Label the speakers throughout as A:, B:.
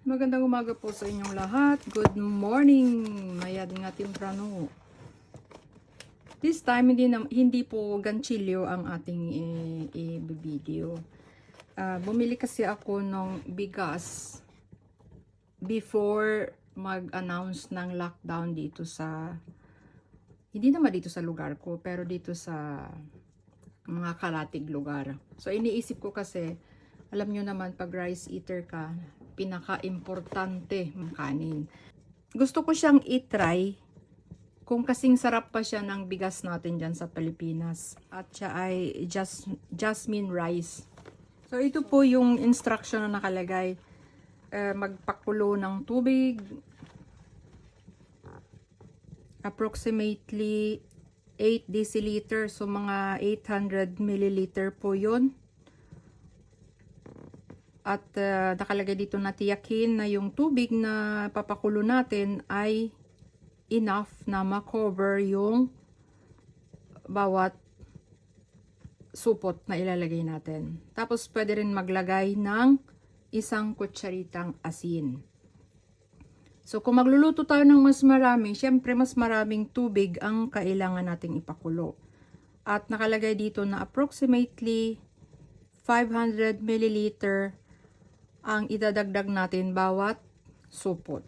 A: Magandang umaga po sa inyong lahat. Good morning. Mayad nga timprano. This time hindi po ganchilyo ang ating i-video. Bumili kasi ako ng bigas before mag-announce ng lockdown dito sa, hindi naman dito sa lugar ko, pero dito sa mga kalatig lugar. So iniisip ko kasi, alam nyo naman pag rice eater ka, pinaka-importante ng kanin. Gusto ko siyang i-try kung kasing sarap pa siya ng bigas natin dyan sa Pilipinas. At siya ay jasmine rice. So ito po yung instruction na nakalagay. Magpakulo ng tubig. Approximately 8 deciliter. So mga 800 milliliter po yun. At nakalagay dito na tiyakin na yung tubig na papakulo natin ay enough na ma-cover yung bawat supot na ilalagay natin. Tapos pwede rin maglagay ng isang kutsaritang asin. So kung magluluto tayo ng mas marami, syempre mas maraming tubig ang kailangan nating ipakulo. At nakalagay dito na approximately 500 milliliter ang idadagdag natin bawat supot.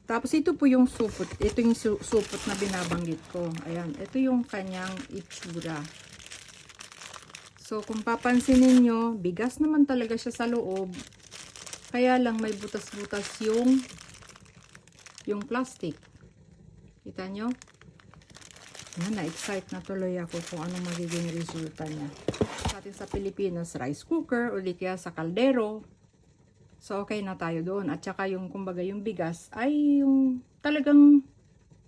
A: Tapos ito po yung supot. Ito yung supot na binabanggit ko. Ayan. Ito yung kanyang itsura. So kung papansinin nyo, bigas naman talaga siya sa loob. Kaya lang may butas-butas yung plastic. Kita nyo? Yan, na-excite na tuloy ako kung anong magiging resulta niya. Sa atin sa Pilipinas, rice cooker o di kaya sa kaldero. So, okay na tayo doon. At saka yung, kumbaga, yung bigas ay yung talagang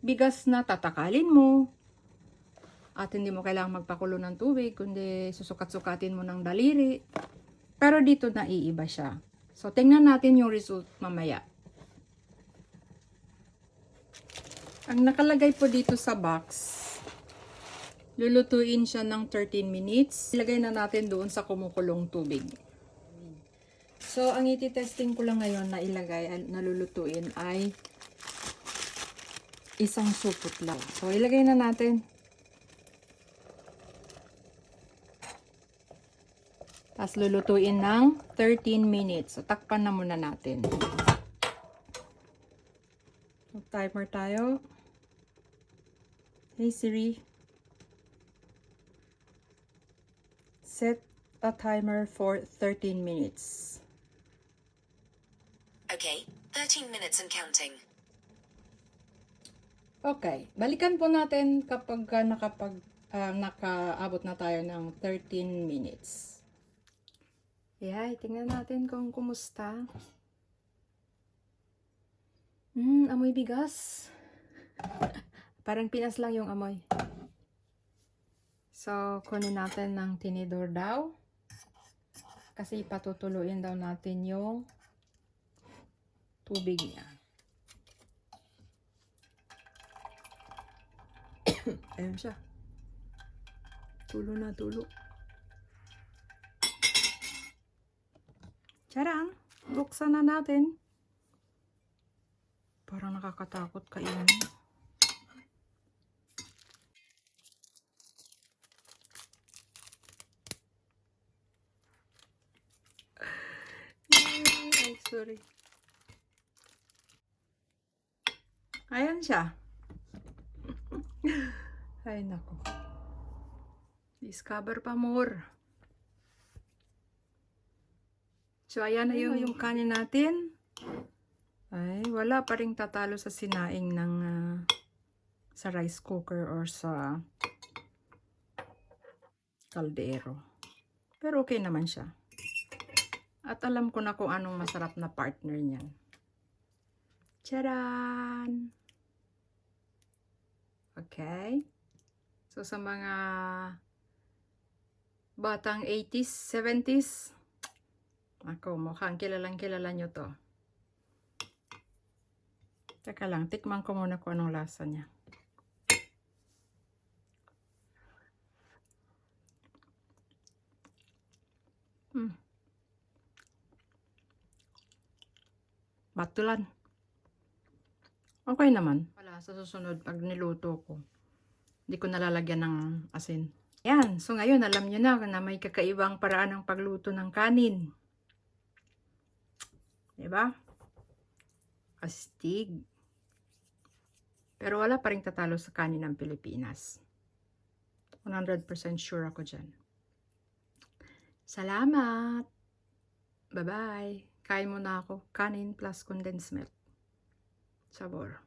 A: bigas na tatakalin mo. At hindi mo kailangang magpakulo ng tubig, kundi susukat-sukatin mo ng daliri. Pero dito naiiba siya. So, tingnan natin yung result mamaya. Ang nakalagay po dito sa box, lulutuin siya ng 13 minutes. Ilagay na natin doon sa kumukulong tubig. So, ang iti-testing ko lang ngayon na ilagay, na lulutuin ay isang supot lang. So, ilagay na natin. Tapos lulutuin ng 13 minutes. So, takpan na muna natin. So, timer tayo. Hey Siri. Set a timer for 13 minutes.
B: Okay, 13 minutes and counting.
A: Okay, balikan po natin kapag nakaabot na tayo ng 13 minutes. Yeah, tingnan natin kung kumusta. Amoy bigas. Parang Pinas lang yung amoy. So, kunin natin ng tinidor daw. Kasi patutuluin daw natin yung tubig niya. Ayan siya. Tulo na tulo. Charan! Buksan na natin. Parang nakakatakot kainin. Ay, sorry. Ayan siya. Ay, nako. Discover pa more. So, ayan na yung kanin natin. Ay, wala pa rin tatalo sa sinaing ng sa rice cooker or sa kaldero. Pero okay naman siya. At alam ko na kung anong masarap na partner niyan. Charan! Okay. So, sa mga batang 80s, 70s, ako, mukhang kilala nyo to. Teka lang, tikman ko muna kung anong lasa niya. Batulan. Okay naman. Wala, sa susunod, pag niluto ko, hindi ko nalalagyan ng asin. Yan. So, ngayon, alam nyo na may kakaibang paraan ng pagluto ng kanin. Diba? Astig. Pero wala pa rin tatalo sa kanin ng Pilipinas. 100% sure ako dyan. Salamat! Bye-bye! Kain muna ako. Kanin plus condensed milk. Sabor.